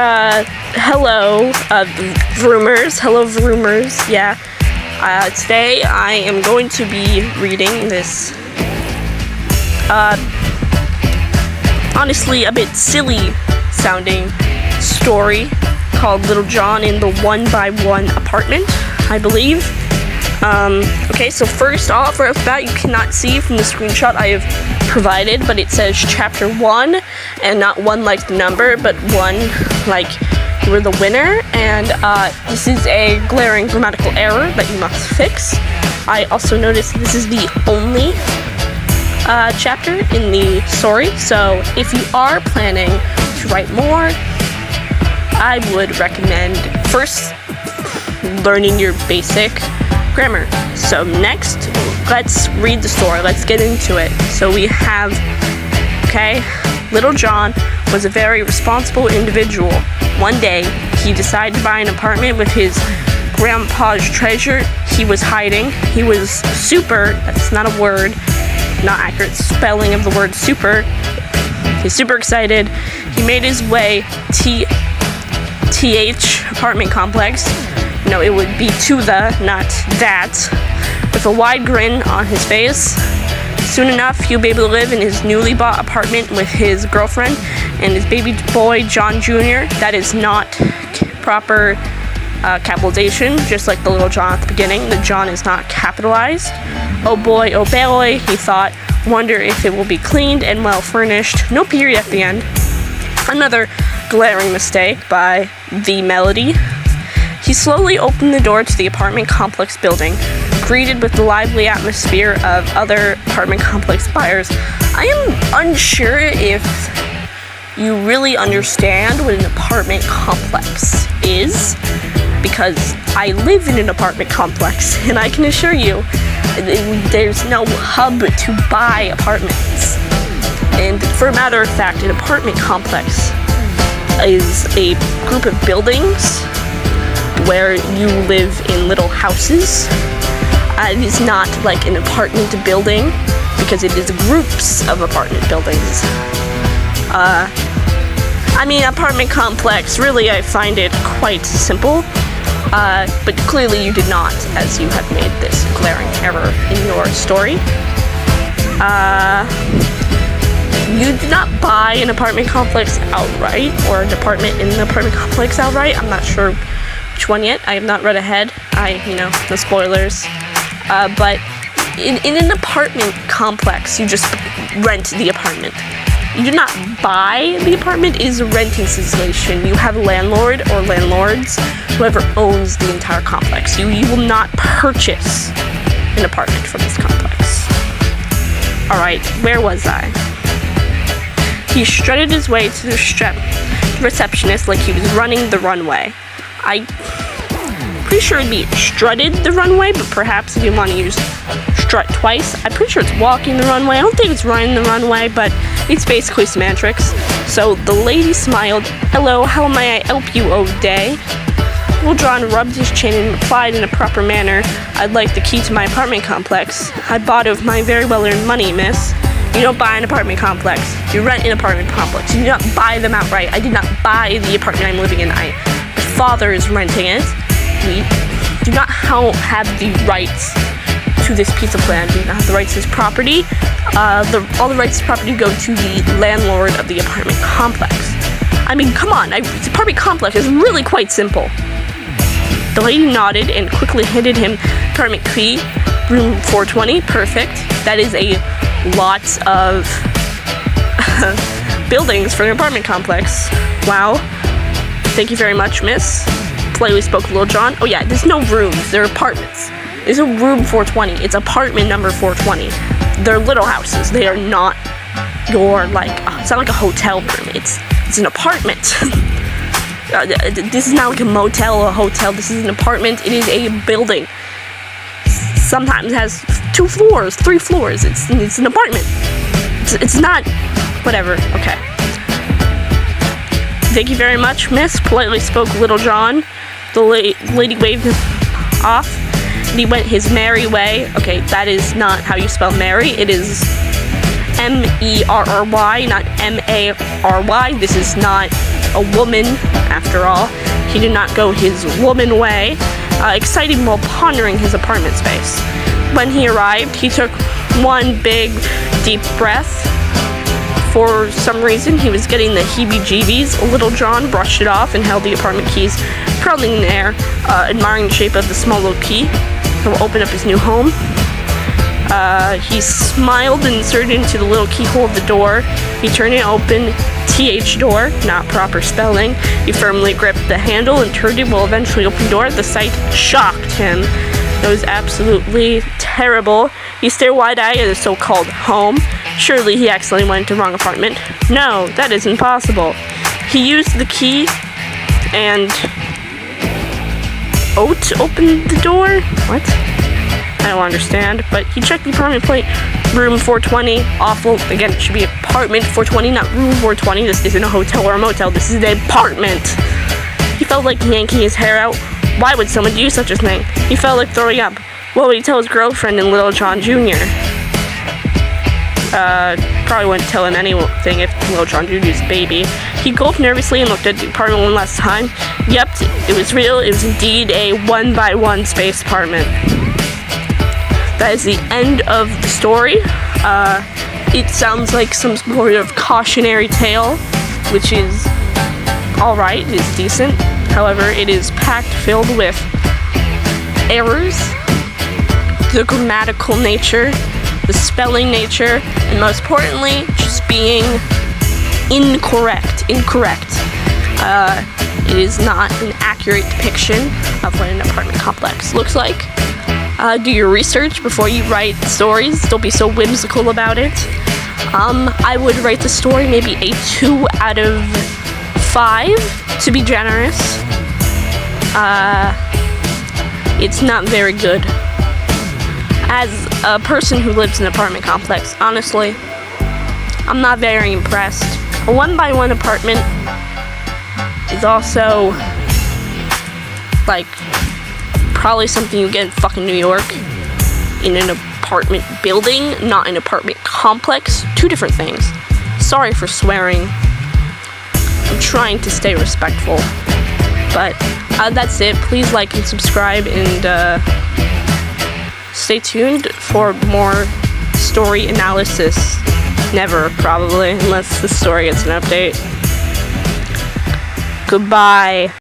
Hello, Vroomers. Hello, Vroomers. Yeah. Today I am going to be reading this, honestly a bit silly sounding story called Little John in the 1x1 apartment, I believe. Okay, so first off, right off the bat, you cannot see from the screenshot I have provided, but it says chapter 1, and not 1 like the number, but 1 like you were the winner, and this is a glaring grammatical error that you must fix. I also noticed this is the only chapter in the story, so if you are planning to write more, I would recommend first learning your basic grammar. So next, let's read the story. Let's get into it. So we have, okay, Little John was a very responsible individual. One day, he decided to buy an apartment with his grandpa's treasure he was hiding. He was super, that's not a word, not accurate spelling of the word super. He's super excited. He made his way TH apartment complex. No, it would be to the, not that, with a wide grin on his face. Soon enough, he'll be able to live in his newly bought apartment with his girlfriend and his baby boy, John Jr. That is not proper capitalization, just like the Little John at the beginning. The John is not capitalized. Oh boy, he thought. Wonder if it will be cleaned and well furnished. No period at the end. Another glaring mistake by the melody. He slowly opened the door to the apartment complex building, greeted with the lively atmosphere of other apartment complex buyers. I am unsure if you really understand what an apartment complex is, because I live in an apartment complex, and I can assure you there's no hub to buy apartments. And for a matter of fact, an apartment complex is a group of buildings where you live in little houses. It is not like an apartment building, because it is groups of apartment buildings. I mean, apartment complex, really I find it quite simple, but clearly you did not, as you have made this glaring error in your story. You did not buy an apartment complex outright, or an apartment in an apartment complex outright. I'm not sure which one yet. I have not read ahead. No spoilers. But in an apartment complex, you just rent the apartment. You do not buy the apartment. It is a renting situation. You have a landlord or landlords, whoever owns the entire complex. You will not purchase an apartment from this complex. Alright, where was I? He strutted his way to the receptionist like he was running the runway. I'm pretty sure it'd be strutted the runway, but perhaps if you want to use strut twice, I'm pretty sure it's walking the runway. I don't think it's running the runway, but it's basically semantics. So the lady smiled. Hello, how may I help you, O'Day? Little John rubbed his chin and replied in a proper manner, I'd like the key to my apartment complex. I bought it with my very well-earned money, miss. You don't buy an apartment complex. You rent an apartment complex. You do not buy them outright. I did not buy the apartment I'm living in. My father is renting it. We do not have the rights to this piece of land. We do not have the rights to this property. All the rights to property go to the landlord of the apartment complex. I mean, come on. The apartment complex is really quite simple. The lady nodded and quickly handed him apartment key, room 420. Perfect. That is a lot of buildings for an apartment complex. Wow. Thank you very much, miss. Politely spoke Little John. Oh yeah, there's no rooms. They're apartments. There's a room 420. It's apartment number 420. They're little houses. They are not your, it's not like a hotel room. It's an apartment. This is not like a motel or a hotel. This is an apartment. It is a building. Sometimes it has 2 floors, 3 floors. It's an apartment. It's not, whatever. Okay. Thank you very much, miss. Politely spoke Little John. The lady waved him off, and he went his merry way. Okay, that is not how you spell merry. It is M-E-R-R-Y, not M-A-R-Y. This is not a woman, after all. He did not go his woman way, exciting while pondering his apartment space. When he arrived, he took one big, deep breath. For some reason, he was getting the heebie-jeebies. Little John brushed it off and held the apartment keys proudly in the air, admiring the shape of the small little key that will open up his new home. He smiled and inserted into the little keyhole of the door. He turned it open, TH door, not proper spelling. He firmly gripped the handle and turned it will eventually open the door. The sight shocked him. It was absolutely terrible. He stared wide-eyed at his so-called home. Surely he accidentally went into the wrong apartment. No, that isn't possible. He used the key and opened the door? What? I don't understand. But he checked the apartment plate. Room 420. Awful. Again, it should be apartment 420, not room 420. This isn't a hotel or a motel. This is an apartment. He felt like yanking his hair out. Why would someone do such a thing? He felt like throwing up. What would he tell his girlfriend and Little John Jr.? Probably wouldn't tell him anything if Little John Jr.'s baby. He gulped nervously and looked at the apartment one last time. Yep, it was real. It was indeed a 1x1 space apartment. That is the end of the story. It sounds like some sort of cautionary tale, which is alright, it is decent. However, it is packed filled with errors, the grammatical nature, the spelling nature, and most importantly, just being incorrect. It is not an accurate depiction of what an apartment complex looks like. Do your research before you write stories. Don't be so whimsical about it. I would rate the story maybe a 2 out of 5, to be generous. It's not very good. As a person who lives in an apartment complex, honestly, I'm not very impressed. A 1x1 apartment is also, like, probably something you get in fucking New York, in an apartment building, not an apartment complex. 2 different things. Sorry for swearing. I'm trying to stay respectful. But that's it. Please like and subscribe, and stay tuned for more story analysis. Never, probably, unless the story gets an update. Goodbye.